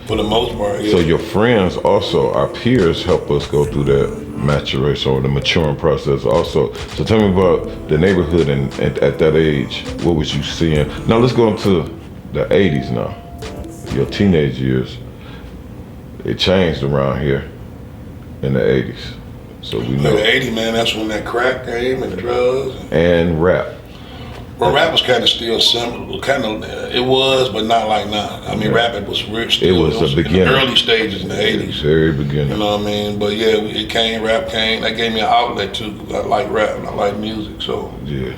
For the most part, yeah. So your friends also, our peers, help us go through that maturation or the maturing process also. So tell me about the neighborhood and at that age, what was you seeing? Now let's go into the 80s now. Your teenage years, it changed around here in the 80s. So we know. In the 80s, man, that's when that crack came and the drugs. And rap. Well, rap was kind of still simple. It was, but not like now. I mean, rap it was rich. It was the beginning. In the early stages in the 80s. Very beginning. You know what I mean? But yeah, it came, rap came. That gave me an outlet too. I like rap and I like music, so. Yeah.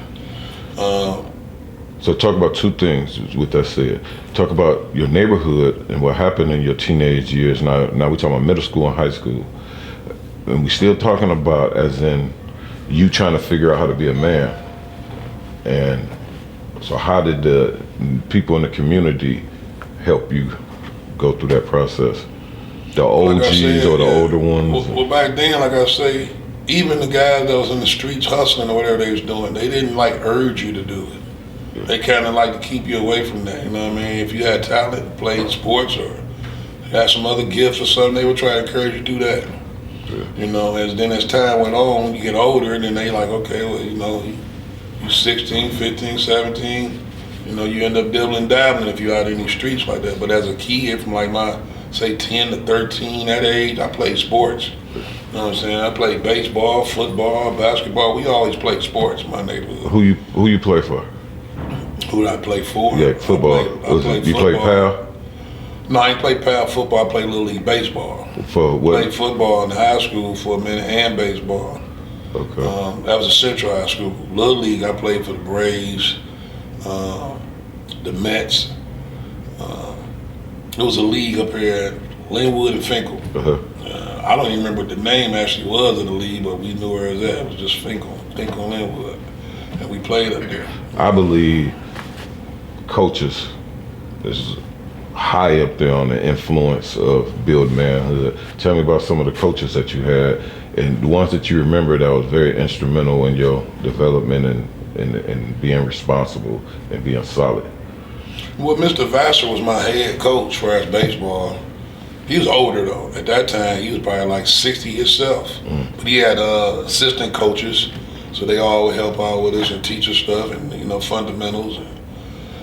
So talk about two things with that said. Talk about your neighborhood and what happened in your teenage years. Now we're talking about middle school and high school. And we still talking about as in you trying to figure out how to be a man. And so how did the people in the community help you go through that process? The OGs or the older ones? Well, back then, like I say, even the guys that was in the streets hustling or whatever they was doing, they didn't like urge you to do it. Yeah. They kind of like to keep you away from that, you know what I mean? If you had talent, played sports or had some other gifts or something, they would try to encourage you to do that. Yeah. You know, as time went on, you get older, and then they like, okay, well, you know, you 16, 15, 17, you know, you end up dibbling dabbling if you're out in these streets like that. But as a kid, from like my, say 10 to 13, that age, I played sports. You know what I'm saying? I played baseball, football, basketball. We always played sports in my neighborhood. Who you play for? Who did I play for? Yeah, football. You played PAL? No, I ain't played PAL football. I played Little League baseball. For what? Played football in high school for a minute and baseball. Okay. That was a Central High School. Little League, I played for the Braves, the Mets. It was a league up here at Linwood and Finkel. Uh-huh. I don't even remember what the name actually was of the league, but we knew where it was at. It was just Finkel and Linwood. And we played up there. I believe coaches is high up there on the influence of build manhood. Tell me about some of the coaches that you had and the ones that you remember that was very instrumental in your development and being responsible and being solid. Well, Mr. Vassar was my head coach for us baseball. He was older though. At that time, he was probably like 60 himself. But he had assistant coaches, so they all would help out with us and teach us stuff and, you know, fundamentals.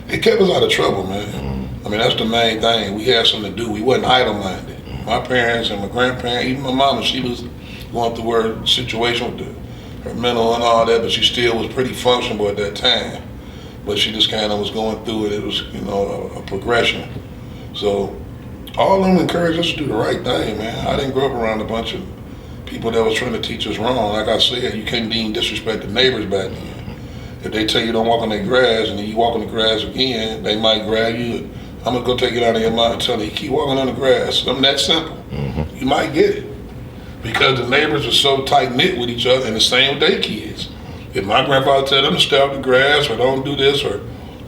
It kept us out of trouble, man. I mean, that's the main thing. We had something to do. We wasn't idle-minded. My parents and my grandparents, even my mama, she was going through her situation with her mental and all that, but she still was pretty functional at that time. But she just kind of was going through it. It was, you know, a progression. So all of them encouraged us to do the right thing, man. I didn't grow up around a bunch of people that was trying to teach us wrong. Like I said, you couldn't even disrespect the neighbors back then. If they tell you don't walk on their grass and then you walk on the grass again, they might grab you. I'm gonna go take it out of your mouth and tell you, keep walking on the grass. Something that simple. You might get it. Because the neighbors are so tight-knit with each other and the same with their kids. If my grandfather tell them to stay off the grass or don't do this or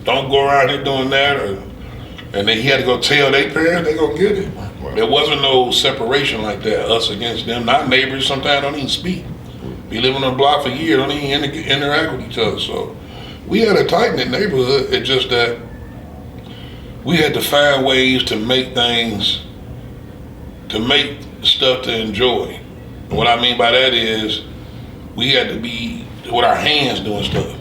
don't go around here doing that, and then he had to go tell their parents, they gonna get it. Right. There wasn't no separation like that, us against them. Not neighbors, sometimes don't even speak. Be living on a block for years, don't even interact with each other. So we had a tight-knit neighborhood. It's just that we had to find ways to make things, to make stuff to enjoy. And what I mean by that is we had to be with our hands doing stuff.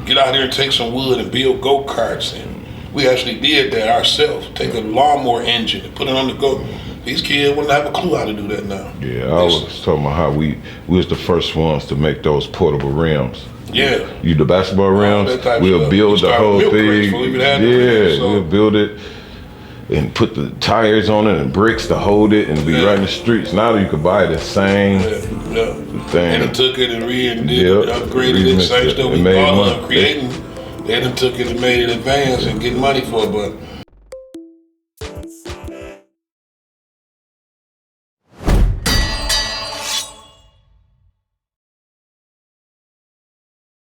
Get out there and take some wood and build go-karts. And we actually did that ourselves. Take a lawnmower engine and put it on the go. These kids wouldn't have a clue how to do that now. Yeah, I was talking about how we was the first ones to make those portable rims. Yeah. You the basketball rims, we'll build the whole thing. We'll build it and put the tires on it and bricks to hold it and be right in the streets. Now you could buy the same thing. And they took it and upgraded it, same stuff we bought on creating. They done took it and made it advanced and get money for it, but